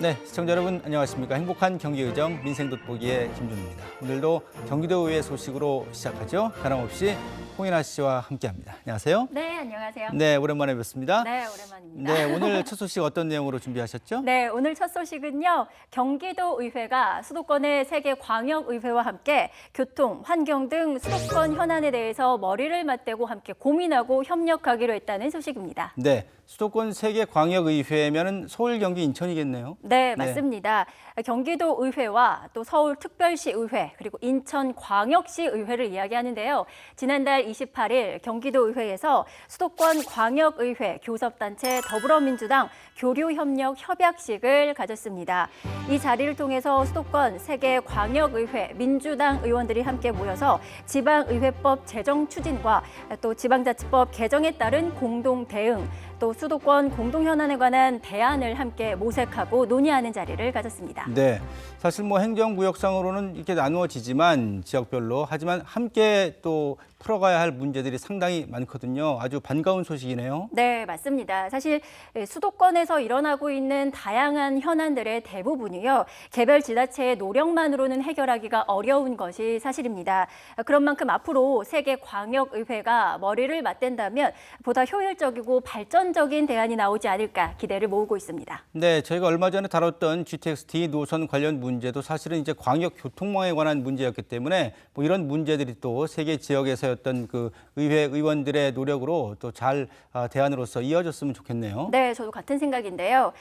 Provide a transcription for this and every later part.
네, 시청자 여러분 안녕하십니까. 행복한 경기의정 민생돋보기의 김준우입니다. 오늘도 경기도의회 소식으로 시작하죠. 변함없이 홍인아 씨와 함께합니다. 안녕하세요. 네, 안녕하세요. 네, 오랜만에 뵙습니다. 네, 오랜만입니다. 네, 오늘 첫 소식 어떤 내용으로 준비하셨죠? 네, 오늘 첫 소식은요. 경기도의회가 수도권의 3개 광역의회와 함께 교통, 환경 등 수도권 현안에 대해서 머리를 맞대고 함께 고민하고 협력하기로 했다는 소식입니다. 네, 수도권 3개 광역의회면은 서울, 경기, 인천이겠네요. 네, 맞습니다. 경기도의회와 또 서울특별시의회 그리고 인천광역시의회를 이야기하는데요. 지난달 28일 경기도의회에서 수도권 광역의회 교섭단체 더불어민주당 교류협력협약식을 가졌습니다. 이 자리를 통해서 수도권 3개 광역의회 민주당 의원들이 함께 모여서 지방의회법 제정 추진과 또 지방자치법 개정에 따른 공동 대응, 또 수도권 공동현안에 관한 대안을 함께 모색하고 논의하는 자리를 가졌습니다. 네, 사실 뭐 행정구역상으로는 이렇게 나누어지지만 지역별로 하지만 함께 또 풀어가야 할 문제들이 상당히 많거든요. 아주 반가운 소식이네요. 네, 맞습니다. 사실 수도권에서 일어나고 있는 다양한 현안들의 대부분이요. 개별 지자체의 노력만으로는 해결하기가 어려운 것이 사실입니다. 그런 만큼 앞으로 3개 광역의회가 머리를 맞댄다면 보다 효율적이고 발전적인 대안이 나오지 않을까 기대를 모으고 있습니다. 네, 저희가 얼마 전에 다뤘던 GTX-D 노선 관련 문제도 사실은 이제 광역 교통망에 관한 문제였기 때문에 뭐 이런 문제들이 또 3개 지역에서였던 그 의회 의원들의 노력으로 또 잘 대안으로서 이어졌으면 좋겠네요. 네, 저도 같은 생각인데요.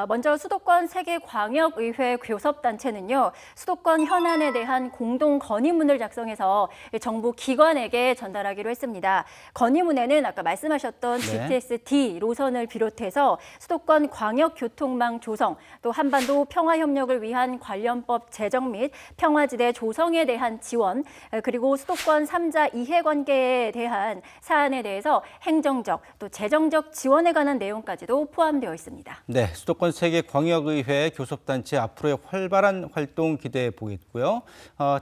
먼저 수도권 3개 광역의회 교섭단체는요. 수도권 현안에 대한 공동 건의문을 작성해서 정부 기관에게 전달하기로 했습니다. 건의문에는 아까 말씀하셨던 GTX-D 노선을 비롯해서 수도권 광역교통망 조성, 또 한반도 평화협력을 위한 관련법 제정 및 평화지대 조성에 대한 지원, 그리고 수도권 3자 이해관계에 대한 사안에 대해서 행정적 또 재정적 지원에 관한 내용까지도 포함되어 있습니다. 네, 수도권 3개 광역의회 교섭단체 앞으로의 활발한 활동 기대해 보겠고요.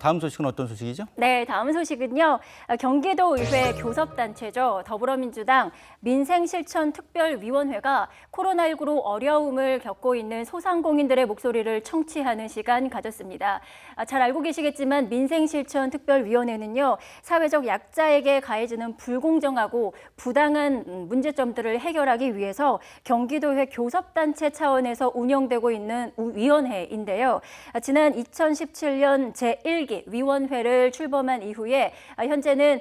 다음 소식은 어떤 소식이죠? 네, 다음 소식은요. 경기도의회 교섭단체죠. 더불어민주당 민생실천특별위원회가 코로나19로 어려움을 겪고 있는 소상공인들의 목소리를 청취하는 시간 가졌습니다. 잘 알고 계시겠지만 민생실천특별위원회는요. 사회적 약자에게 가해지는 불공정하고 부당한 문제점들을 해결하기 위해서 경기도의회 교섭단체 차원에서 운영되고 있는 위원회인데요. 지난 2017년 제1기 위원회를 출범한 이후에 현재는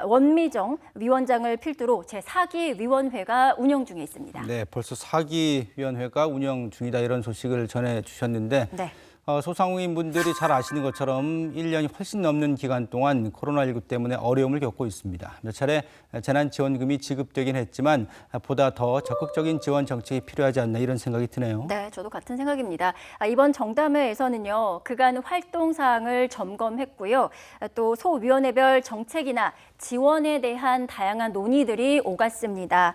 원미정 위원장을 필두로 제4기 위원회가 운영 중에 있습니다. 네, 벌써 4기 위원회가 운영 중이다 이런 소식을 전해 주셨는데 네. 소상공인분들이 잘 아시는 것처럼 1년이 훨씬 넘는 기간 동안 코로나19 때문에 어려움을 겪고 있습니다. 몇 차례 재난지원금이 지급되긴 했지만 보다 더 적극적인 지원 정책이 필요하지 않나 이런 생각이 드네요. 네, 저도 같은 생각입니다. 이번 정담회에서는요, 그간 활동 사항을 점검했고요. 또 소위원회별 정책이나 지원에 대한 다양한 논의들이 오갔습니다.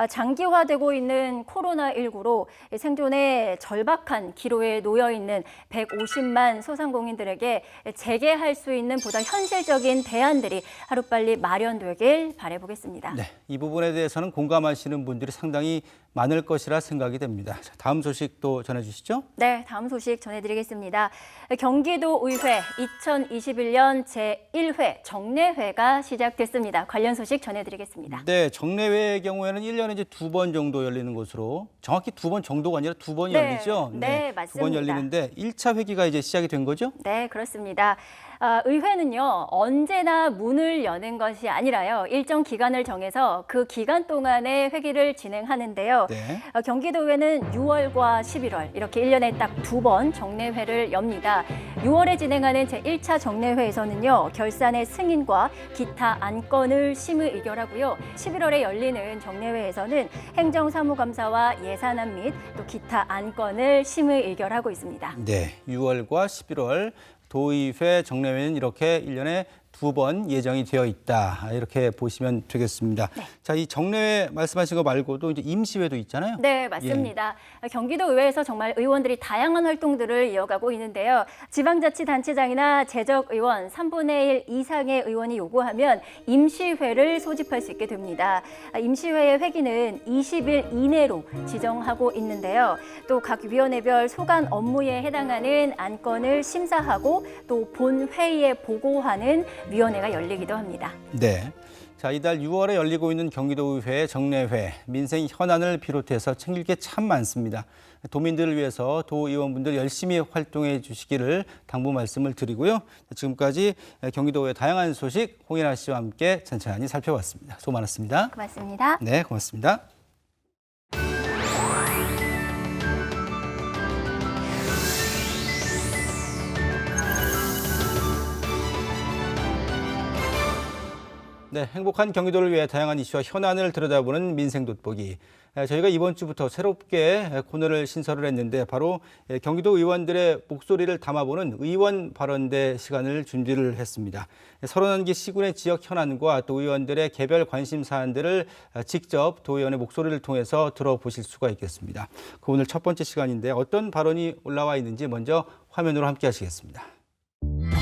장기화되고 있는 코로나19로 생존에 절박한 기로에 놓여 있는 150만 소상공인들에게 재개할 수 있는 보다 현실적인 대안들이 하루빨리 마련되길 바라보겠습니다. 네, 이 부분에 대해서는 공감하시는 분들이 상당히 많을 것이라 생각이 됩니다. 자, 다음 소식도 전해주시죠. 네, 다음 소식 전해드리겠습니다. 경기도의회 2021년 제1회 정례회가 시작됐습니다. 관련 소식 전해드리겠습니다. 네, 정례회의 경우에는 1년에 이제 2번 정도 열리는 것으로 정확히 2번 정도가 아니라 2번이 네, 열리죠? 네, 2번 맞습니다. 열리는데 1차 회기가 이제 시작이 된 거죠? 네, 그렇습니다. 의회는요, 언제나 문을 여는 것이 아니라요, 일정 기간을 정해서 그 기간 동안에 회기를 진행하는데요. 네. 경기도의회는 6월과 11월 이렇게 1년에 딱 2번 정례회를 엽니다. 6월에 진행하는 제1차 정례회에서는요, 결산의 승인과 기타 안건을 심의 의결하고요. 11월에 열리는 정례회에서는 행정사무감사와 예산안 및 또 기타 안건을 심의 의결하고 있습니다. 네, 6월과 11월 도의회 정례회는 이렇게 1년에 2번 예정이 되어 있다. 이렇게 보시면 되겠습니다. 네. 자, 이 정례회 말씀하신 거 말고도 이제 임시회도 있잖아요. 네, 맞습니다. 경기도의회에서 정말 의원들이 다양한 활동들을 이어가고 있는데요. 지방자치단체장이나 재적의원 3분의 1 이상의 의원이 요구하면 임시회를 소집할 수 있게 됩니다. 임시회의 회기는 20일 이내로 지정하고 있는데요. 또 각 위원회별 소관 업무에 해당하는 안건을 심사하고 또 본회의에 보고하는 위원회가 열리기도 합니다. 네. 자, 이달 6월에 열리고 있는 경기도의회 정례회, 민생 현안을 비롯해서 챙길 게 참 많습니다. 도민들을 위해서 도의원분들 열심히 활동해 주시기를 당부 말씀을 드리고요. 지금까지 경기도의 다양한 소식 홍인아 씨와 함께 천천히 살펴봤습니다. 수고 많았습니다. 고맙습니다. 네, 고맙습니다. 네, 행복한 경기도를 위해 다양한 이슈와 현안을 들여다보는 민생 돋보기. 저희가 이번 주부터 새롭게 코너를 신설을 했는데 바로 경기도 의원들의 목소리를 담아보는 의원 발언대 시간을 준비를 했습니다. 31기 시군의 지역 현안과 또 의원들의 개별 관심 사안들을 직접 도의원의 목소리를 통해서 들어보실 수가 있겠습니다. 오늘 첫 번째 시간인데 어떤 발언이 올라와 있는지 먼저 화면으로 함께 하시겠습니다.